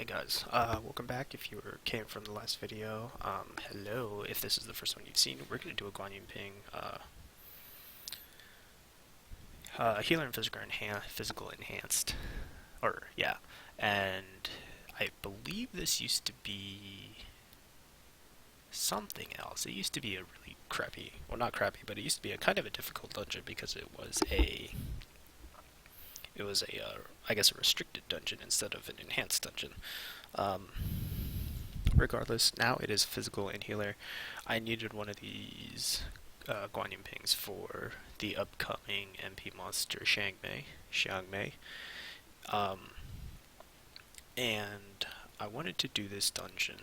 guys, welcome back. If you came from the last video, hello. If this is the first one you've seen, we're going to do a Guan Yinping healer and physical enhanced, or yeah. And I believe this used to be something else. It used to be a really crappy, well, not crappy, but it used to be a kind of a difficult dungeon because it was a I guess a restricted dungeon instead of an enhanced dungeon. Um, Regardless, now it is physical and healer. I needed one of these Guan Yinpings for the upcoming MP monster Xiangmei. Um, and I wanted to do this dungeon.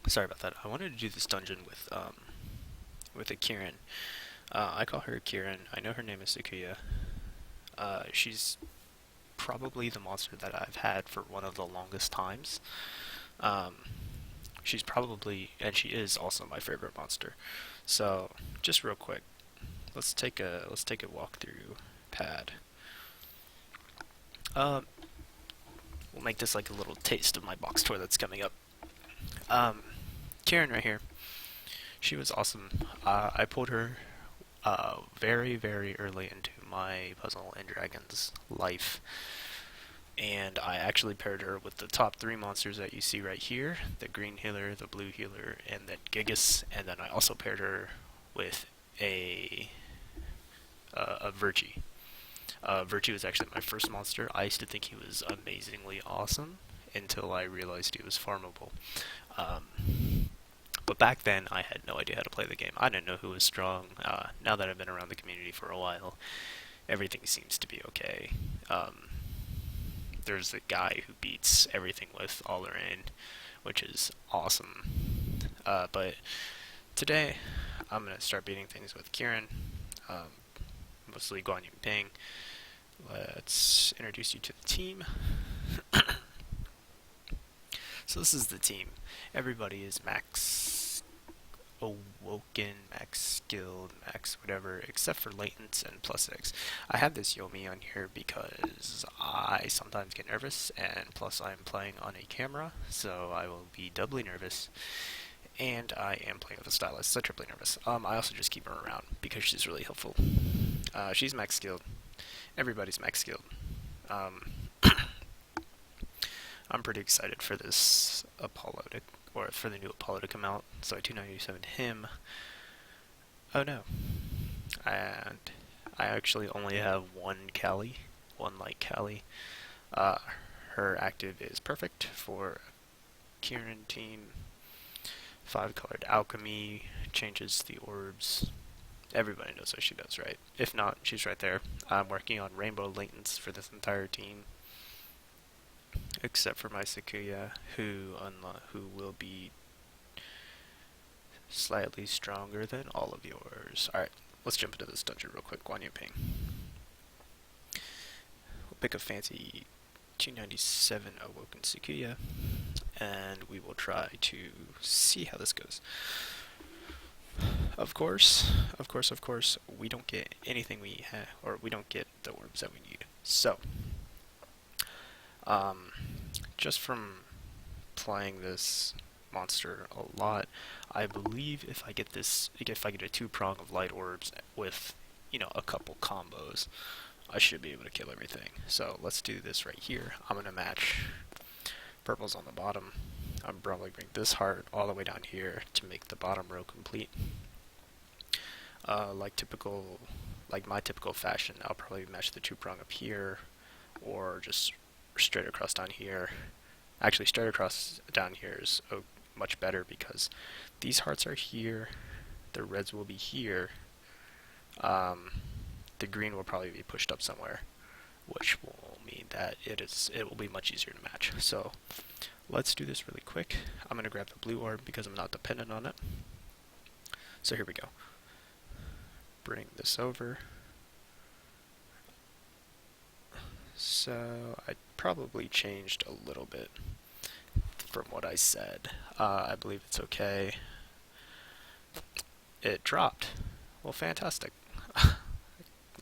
Sorry about that. I wanted to do this dungeon with a Kieran. I call her Kieran. I know her name is Sakuya. She's probably the monster that I've had for one of the longest times. Um, she's probably, and she is also my favorite monster. So, just real quick, let's take a walk through pad. Um, we'll make this like a little taste of my box tour that's coming up. Um, Karen right here. She was awesome. I pulled her very, very early into my Puzzle and Dragons life, and I actually paired her with the top three monsters that you see right here: the green healer, the blue healer, and then Gigas. And then I also paired her with a Virtue. Virtue was actually my first monster. I used to think he was amazingly awesome until I realized he was farmable. But back then, I had no idea how to play the game. I didn't know who was strong. Now that I've been around the community for a while, everything seems to be okay. There's a guy who beats everything with all rain, which is awesome. But today, I'm going to start beating things with Kieran, mostly Guan Yinping. Let's introduce you to the team. So this is the team. Everybody is max awoken, max skilled, max whatever, except for latents and plus X. I have this Yomi on here because I sometimes get nervous, and plus I'm playing on a camera, so I will be doubly nervous. And I am playing with a stylus, so triply nervous. I also just keep her around because she's really helpful. She's max skilled. Everybody's max skilled. I'm pretty excited for this Apollo or for the new Apollo to come out. So I 297 him. Oh no. And I actually only have one light Callie. Her active is perfect for Kieran team. 5-colored alchemy, changes the orbs. Everybody knows what she does, right? If not, she's right there. I'm working on rainbow latents for this entire team, except for my Sakuya, who will be slightly stronger than all of yours. Alright, let's jump into this dungeon real quick. Guan Yinping. We'll pick a fancy 297 Awoken Sakuya, and we will try to see how this goes. Of course, we don't get anything we have, or we don't get the orbs that we need. So, just from playing this monster a lot, I believe if I get a 2-prong of light orbs with, a couple combos, I should be able to kill everything. So let's do this right here. I'm gonna match purples on the bottom. I'm probably bring this heart all the way down here to make the bottom row complete. Like my typical fashion, I'll probably match the 2-prong up here, or just straight across down here. Actually, straight across down here is much better because these hearts are here, the reds will be here, the green will probably be pushed up somewhere, which will mean that it will be much easier to match. So let's do this really quick. I'm going to grab the blue orb because I'm not dependent on it. So here we go. Bring this over. So I probably changed a little bit from what I said. I believe it's okay. It dropped. Well, fantastic.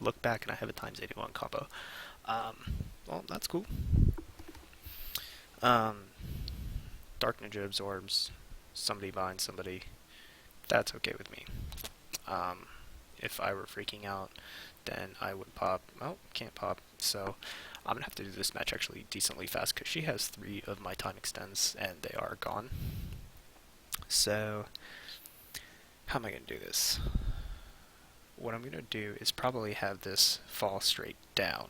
Look back and I have a ×81 combo. Well, well, that's cool. Um, Dark Ninja absorbs, somebody binds somebody. That's okay with me. If I were freaking out, then I would pop. Oh, can't pop. So I'm gonna have to do this match actually decently fast because she has 3 of my time extends and they are gone. So how am I gonna do this? What I'm gonna do is probably have this fall straight down.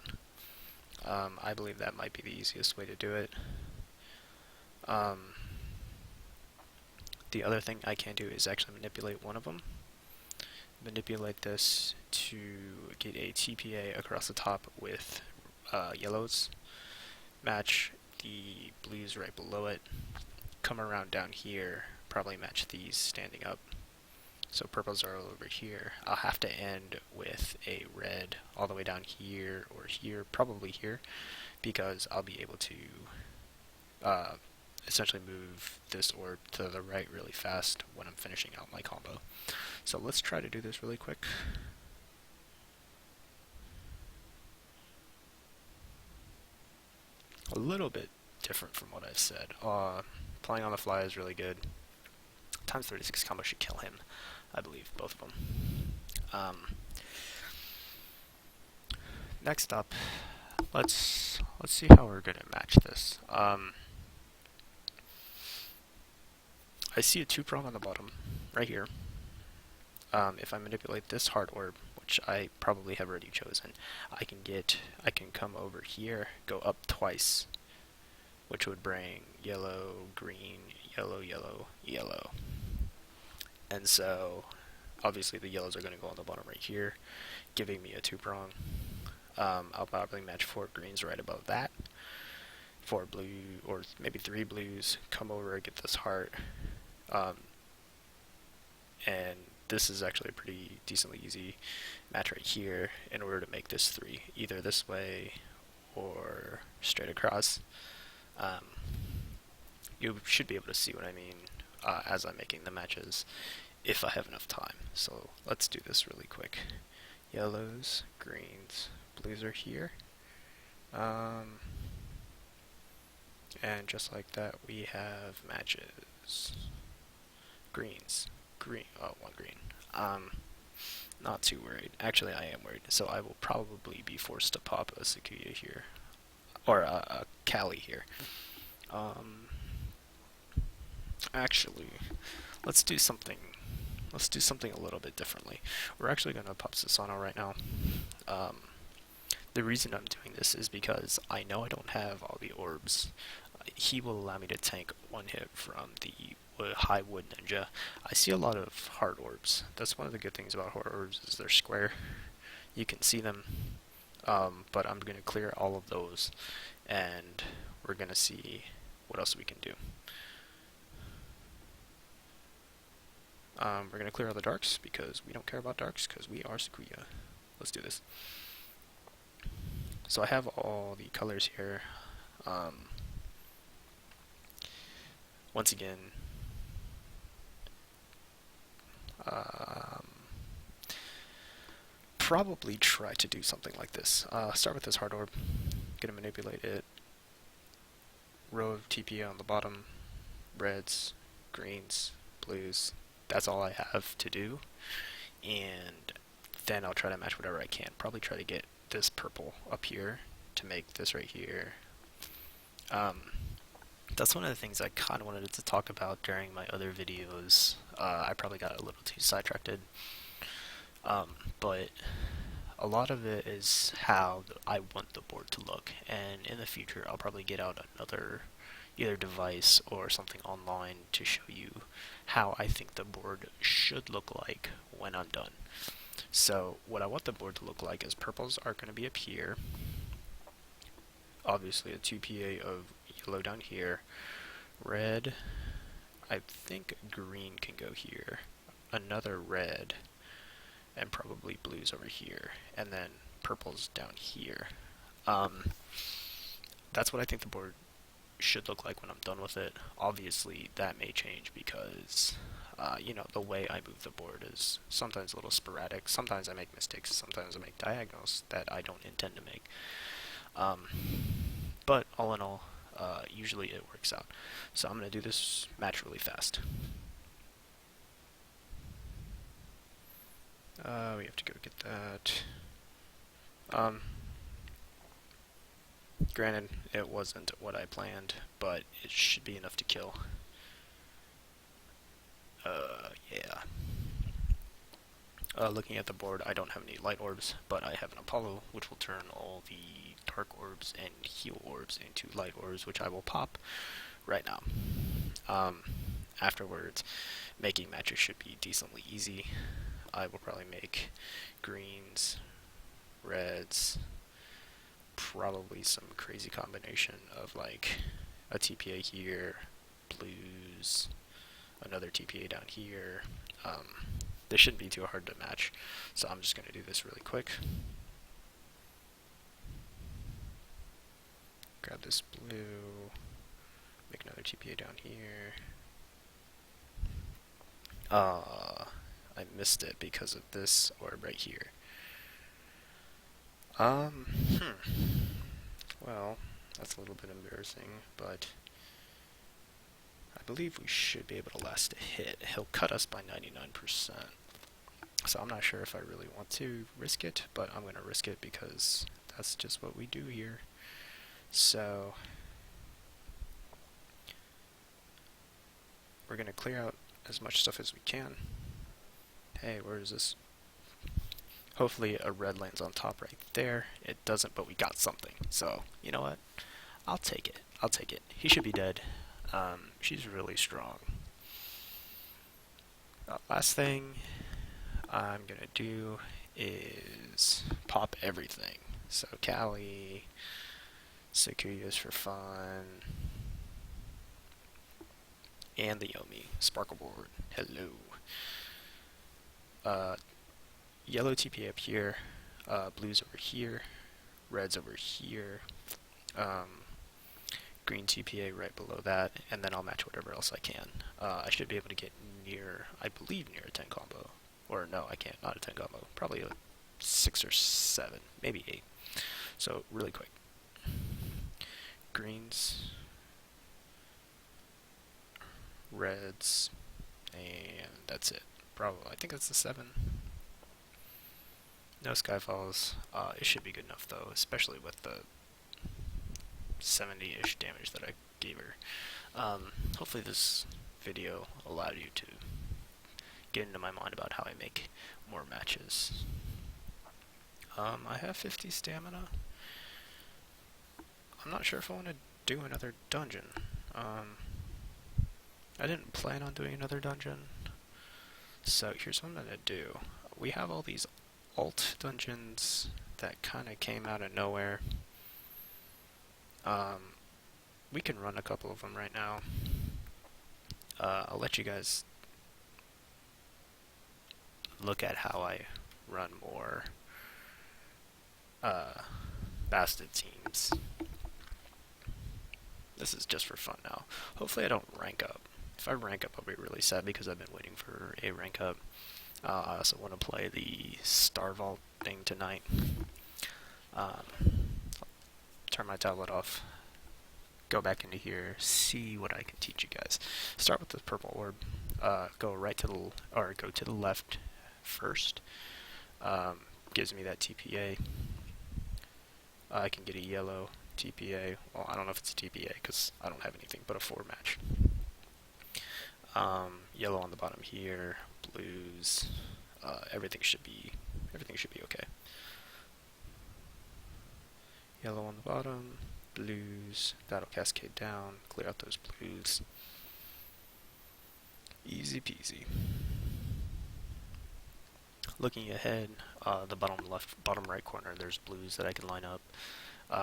I believe that might be the easiest way to do it. The other thing I can do is actually manipulate one of them. Manipulate this to get a TPA across the top with yellows. Match the blues right below it. Come around down here. Probably match these standing up. So purples are all over here. I'll have to end with a red all the way down here or here, probably here, because I'll be able to essentially move this orb to the right really fast when I'm finishing out my combo. So let's try to do this really quick. A little bit different from what I've said. Playing on the fly is really good. Times 36 combo should kill him, I believe, both of them. Next up, let's see how we're gonna match this. I see a 2-prong on the bottom, right here. If I manipulate this hard orb, which I probably have already chosen, I can come over here, go up twice, which would bring yellow, green, yellow, yellow, yellow. And so, obviously the yellows are going to go on the bottom right here, giving me a 2-prong. I'll probably match 4 greens right above that. 4 blue, or maybe 3 blues, come over, get this heart. And this is actually a pretty decently easy match right here in order to make this 3, either this way or straight across. You should be able to see what I mean as I'm making the matches if I have enough time. So let's do this really quick. Yellows, greens, blues are here. And just like that, we have matches. Greens. Green. Oh, 1 green. Not too worried. Actually, I am worried. So I will probably be forced to pop a Sakuya here. Or a Kali here. Actually, let's do something a little bit differently. We're actually going to pop Susanoo right now. The reason I'm doing this is because I know I don't have all the orbs. He will allow me to tank 1 hit from the high wood ninja. I see a lot of hard orbs. That's one of the good things about hard orbs is they're square. You can see them, but I'm going to clear all of those, and we're going to see what else we can do. We're going to clear all the darks because we don't care about darks because we are Sakuya. Let's do this. So I have all the colors here. Once again, probably try to do something like this. Start with this hard orb, gonna manipulate it, row of TP on the bottom, reds, greens, blues. That's all I have to do, and then I'll try to match whatever I can. Probably try to get this purple up here to make this right here. That's one of the things I kind of wanted to talk about during my other videos. I probably got a little too sidetracked. But a lot of it is how I want the board to look, and in the future I'll probably get out another either device or something online to show you how I think the board should look like when I'm done. So what I want the board to look like is purples are going to be up here, obviously a 2PA of yellow down here, red, I think green can go here, another red, and probably blues over here, and then purples down here. That's what I think the board should look like when I'm done with it. Obviously that may change because you know, the way I move the board is sometimes a little sporadic. Sometimes I make mistakes, sometimes I make diagonals that I don't intend to make. Um, but all in all, usually it works out. So I'm going to do this match really fast. We have to go get that. Granted, it wasn't what I planned, but it should be enough to kill. Yeah. Looking at the board, I don't have any light orbs, but I have an Apollo, which will turn all the dark orbs and heal orbs into light orbs, which I will pop right now. Afterwards, making matches should be decently easy. I will probably make greens, reds, probably some crazy combination of like a TPA here, blues, another TPA down here. This shouldn't be too hard to match, so I'm just going to do this really quick. Grab this blue, make another TPA down here. I missed it because of this orb right here. Well, that's a little bit embarrassing, but I believe we should be able to last a hit. He'll cut us by 99%. So I'm not sure if I really want to risk it, but I'm going to risk it because that's just what we do here. So we're going to clear out as much stuff as we can. Hey, where is this? Hopefully a red lands on top right there. It doesn't, but we got something. So, you know what? I'll take it. I'll take it. He should be dead. She's really strong. Last thing I'm gonna do is pop everything. So Callie, Sakuyas for fun, and the Yomi Sparkle Board. Hello. Yellow TP up here, blues over here, reds over here, green TPA right below that, and then I'll match whatever else I can. I should be able to get near, I believe near a 10 combo. Or no, I can't, not a 10 combo. Probably a 6 or 7, maybe 8. So, really quick. Greens, reds, and that's it. Probably, I think that's the 7. No Skyfalls. It should be good enough though, especially with the 70-ish damage that I gave her. Hopefully this video allowed you to get into my mind about how I make more matches. I have 50 stamina. I'm not sure if I want to do another dungeon. I didn't plan on doing another dungeon. So here's what I'm going to do. We have all these alt dungeons that kind of came out of nowhere. We can run a couple of them right now. I'll let you guys look at how I run more Bastard teams. This is just for fun now. Hopefully I don't rank up. If I rank up, I'll be really sad because I've been waiting for a rank up. I also want to play the Star Vault thing tonight. Turn my tablet off. Go back into here. See what I can teach you guys. Start with the purple orb. Go right to the or go to the left first. Gives me that TPA. I can get a yellow TPA. Well, I don't know if it's a TPA because I don't have anything but a 4 match. Yellow on the bottom here. Blues. Everything should be okay. Yellow on the bottom. Blues. That'll cascade down. Clear out those blues. Easy peasy. Looking ahead, the bottom right corner, there's blues that I can line up.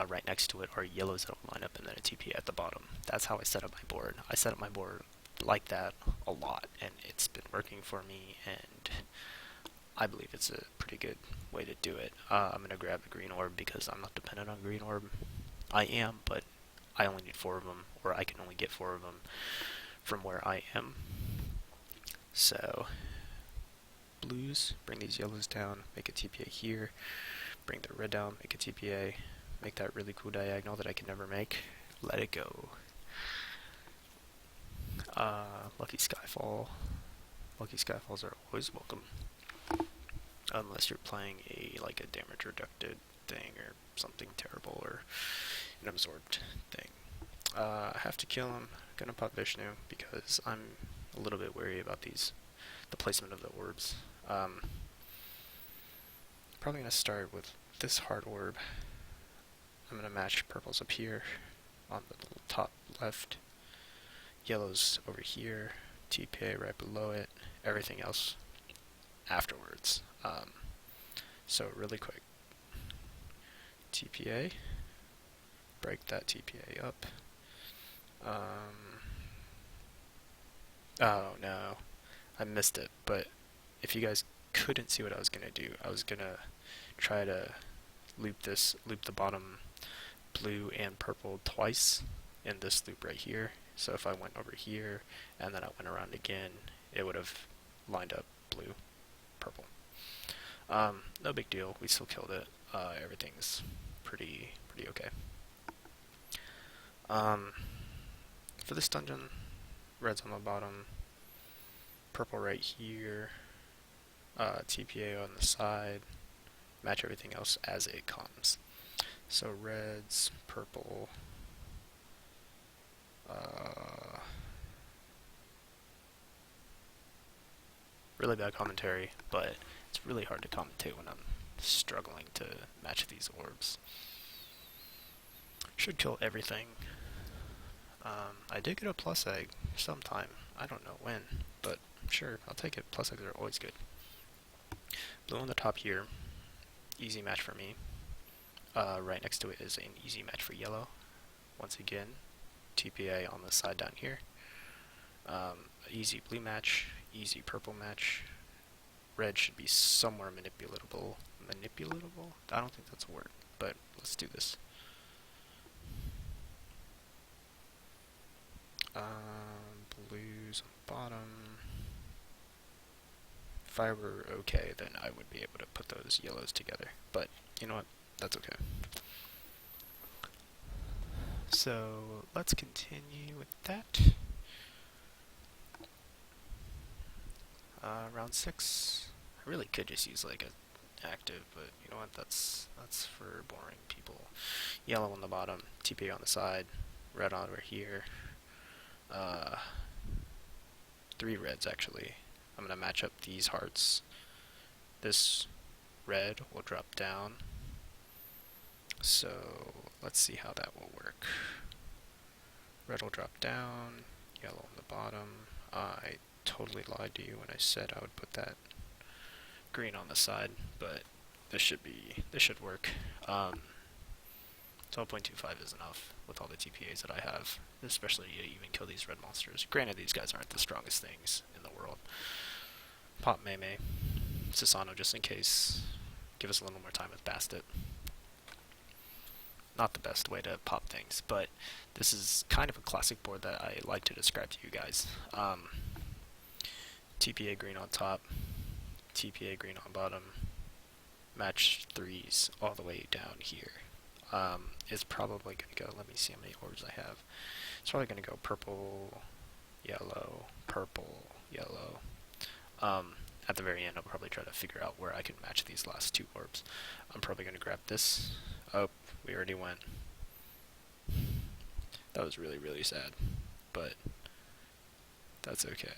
Right next to it are yellows that will line up, and then a TP at the bottom. That's how I set up my board. I set up my board like that a lot, and it's been working for me, and I believe it's a pretty good way to do it. I'm going to grab the green orb because I'm not dependent on green orb. I am, but I only need 4 of them, or I can only get 4 of them from where I am. So, blues, bring these yellows down, make a TPA here, bring the red down, make a TPA, make that really cool diagonal that I can never make. Let it go. Lucky Skyfall. Lucky Skyfalls are always welcome. Unless you're playing like a damage reducted thing or something terrible or an absorbed thing. I have to kill him. Gonna pop Vishnu because I'm a little bit wary about the placement of the orbs. Probably gonna start with this hard orb. I'm gonna match purples up here on the little top left. Yellow's over here. TPA right below it. Everything else afterwards. So really quick. TPA. Break that TPA up. Oh no, I missed it, but if you guys couldn't see what I was gonna do, I was gonna try to loop the bottom blue and purple twice in this loop right here. So if I went over here and then I went around again, it would have lined up blue, purple. No big deal, we still killed it. Everything's pretty okay. For this dungeon, red's on the bottom, purple right here, TPA on the side, match everything else as it comes. So reds, purple, really bad commentary, but it's really hard to commentate when I'm struggling to match these orbs. Should kill everything. I did get a plus egg sometime. I don't know when, but sure, I'll take it. Plus eggs are always good. Blue on the top here, easy match for me. Right next to it is an easy match for yellow. Once again, TPA on the side down here. Easy blue match, easy purple match. Red should be somewhere manipulatable. Manipulatable? I don't think that's a word, but let's do this. Blues on the bottom. If I were okay, then I would be able to put those yellows together, but you know what? That's okay. So let's continue with that. Round 6. I really could just use like a active, but you know what? That's for boring people. Yellow on the bottom, TPA on the side, red over here. 3 reds actually. I'm gonna match up these hearts. This red will drop down. So let's see how that will work. Red will drop down, yellow on the bottom. I totally lied to you when I said I would put that green on the side, but this should work. 12.25 is enough with all the TPAs that I have, especially to even kill these red monsters. Granted, these guys aren't the strongest things in the world. Pop Mei, Susano just in case. Give us a little more time with Bastet. Not the best way to pop things, but this is kind of a classic board that I like to describe to you guys. TPA green on top, TPA green on bottom, match 3s all the way down here. It's probably going to go, let me see how many orbs I have. It's probably going to go purple, yellow, purple, yellow. At the very end, I'll probably try to figure out where I can match these last 2 orbs. I'm probably going to grab this. Oh, we already went. That was really, really sad, but that's okay.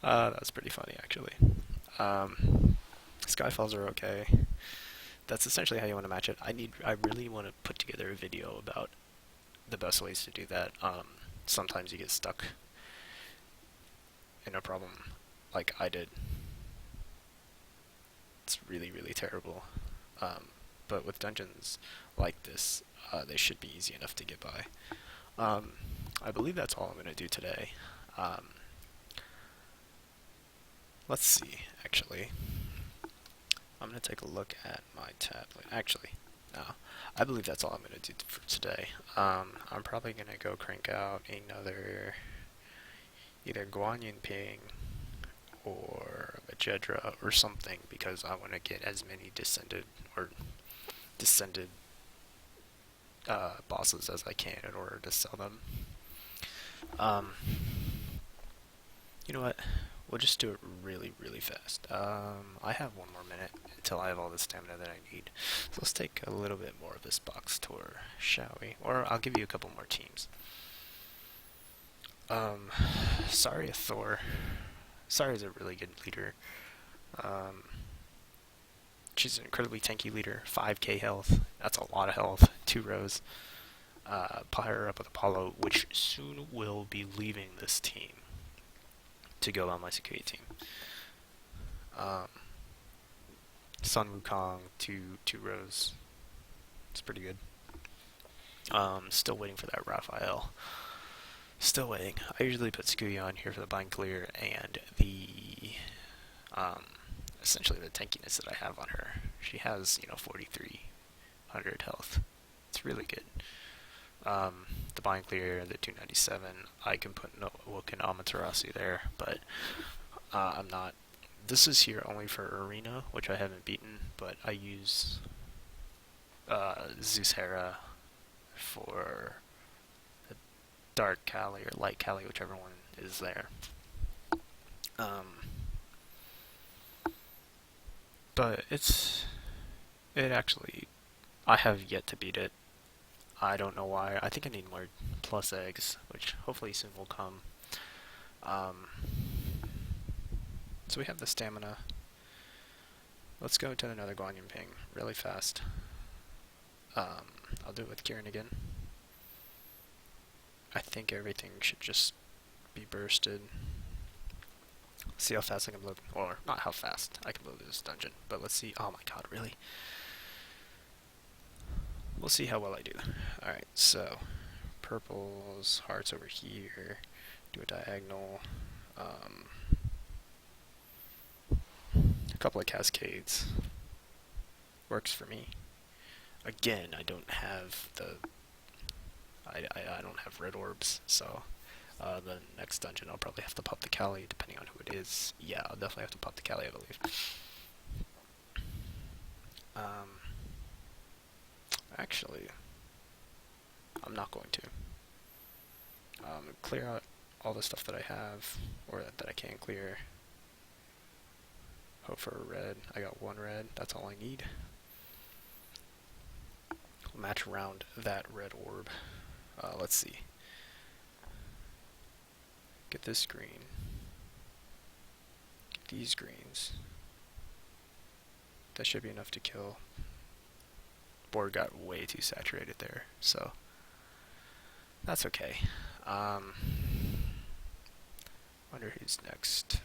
That was pretty funny, actually. Skyfalls are okay. That's essentially how you want to match it. I really want to put together a video about the best ways to do that. Sometimes you get stuck in a problem like I did. It's really, really terrible. But with dungeons like this, they should be easy enough to get by. I believe that's all I'm going to do today. Let's see, actually. I'm going to take a look at my tablet. Actually, no. I believe that's all I'm going to do for today. I'm probably going to go crank out another either Guan Yinping or a Jedra or something, because I want to get as many descended or descended bosses as I can in order to sell them. Um, you know what? We'll just do it really, really fast. I have 1 more minute until I have all the stamina that I need. So let's take a little bit more of this box tour, shall we? Or I'll give you a couple more teams. Saria Thor. Saria is a really good leader. Um, she's an incredibly tanky leader. 5k health. That's a lot of health. 2 rows. Pair her up with Apollo, which soon will be leaving this team to go on my Sakuya team. Sun Wukong, two rows. It's pretty good. Still waiting for that Raphael. Still waiting. I usually put Sakuya on here for the bind clear and the essentially the tankiness that I have on her. She has 4,300 health. It's really good. The bind clear, the 297. I can put no Awoken Amaterasu there, but I'm not. This is here only for Arena, which I haven't beaten, but I use Zeus Hera for the Dark Kali or Light Kali, whichever one is there. But it actually, I have yet to beat it. I don't know why. I think I need more plus eggs, which hopefully soon will come. So we have the stamina. Let's go to another Guan Yinping really fast. I'll do it with Kieran again. I think everything should just be bursted. See how fast I can blow, or not how fast I can blow this dungeon, but let's see. Oh my god, really? We'll see how well I do. Alright, so purples, hearts over here, do a diagonal, a couple of cascades. Works for me. Again, I don't have I don't have red orbs, so the next dungeon I'll probably have to pop the Kali, depending on who it is. Yeah, I'll definitely have to pop the Kali, I believe. Actually, I'm not going to. Clear out all the stuff that I have, or that I can't clear. Hope for a red. I got 1 red, that's all I need. We'll match around that red orb. Let's see. Get this green. Get these greens. That should be enough to kill. Board got way too saturated there, so that's okay. Wonder who's next.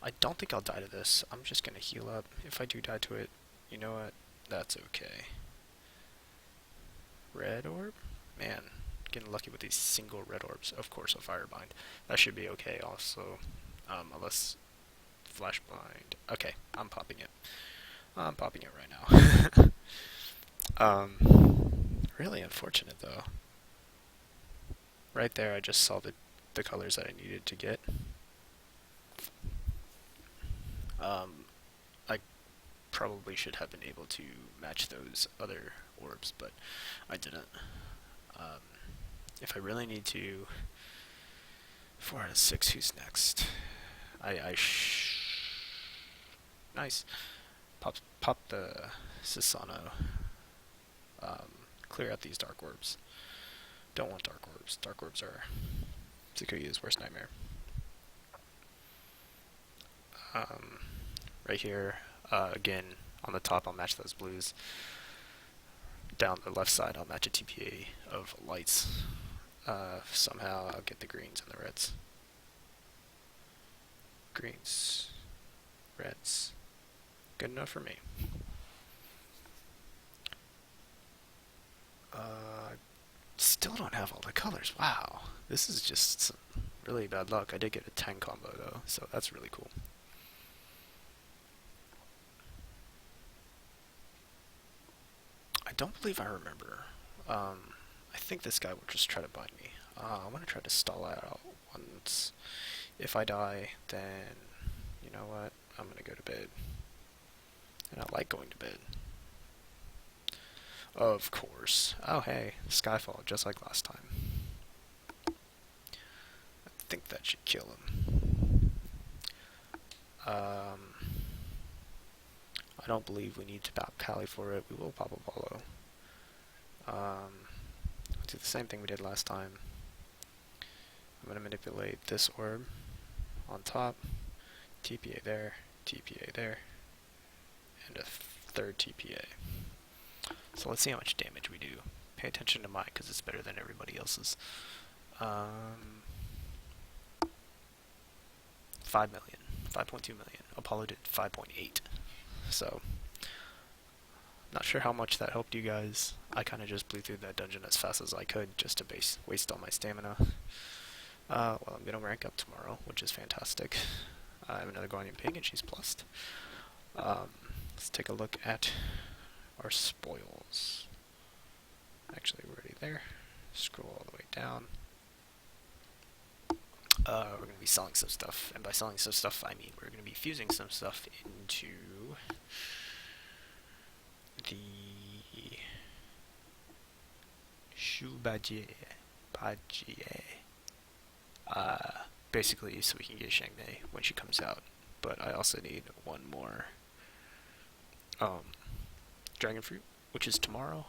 I don't think I'll die to this. I'm just gonna heal up. If I do die to it, you know what? That's okay. Red orb? Man, getting lucky with these single red orbs. Of course, a firebind. That should be okay also. Unless flash blind. Okay, I'm popping it. I'm popping it right now. Really unfortunate though. Right there, I just saw the colors that I needed to get. I probably should have been able to match those other orbs, but I didn't. If I really need to, 4 out of 6. Who's next? Nice. Pop the Sasano. Clear out these dark orbs. Don't want dark orbs. Dark orbs are Sakuya's worst nightmare. Right here, again, on the top I'll match those blues. Down the left side I'll match a TPA of lights. Somehow I'll get the greens and the reds. Greens, reds. Good enough for me. Still don't have all the colors. Wow. This is just some really bad luck. I did get a 10 combo though, so that's really cool. I don't believe I remember. I think this guy will just try to bind me. I'm gonna try to stall out once. If I die, then you know what? I'm gonna go to bed. And I like going to bed. Of course. Oh hey, Skyfall, just like last time. I think that should kill him. I don't believe we need to pop Kali for it. We will pop Apollo. We'll do the same thing we did last time. I'm going to manipulate this orb on top. TPA there, TPA there, and a third TPA. So let's see how much damage we do. Pay attention to mine because it's better than everybody else's. 5 million, 5.2 million. Apollo did 5.8. So, not sure how much that helped you guys. I kind of just blew through that dungeon as fast as I could just to waste all my stamina. Well, I'm going to rank up tomorrow, which is fantastic. I have another Guan Yinping and she's plussed. Let's take a look at our spoils. Actually, we're already there. Scroll all the way down. We're going to be selling some stuff, and by selling some stuff, I mean we're going to be fusing some stuff into the Shubajier. Basically, so we can get Shangmei when she comes out. But I also need one more dragon fruit, which is tomorrow.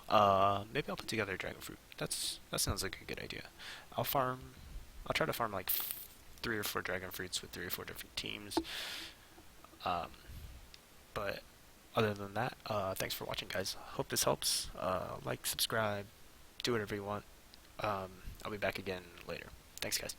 Maybe I'll put together a dragon fruit. That sounds like a good idea. I'll try to farm like 3 or 4 dragon fruits with 3 or 4 different teams. But other than that, thanks for watching, guys. Hope this helps. Like, subscribe, do whatever you want. I'll be back again later. Thanks, guys.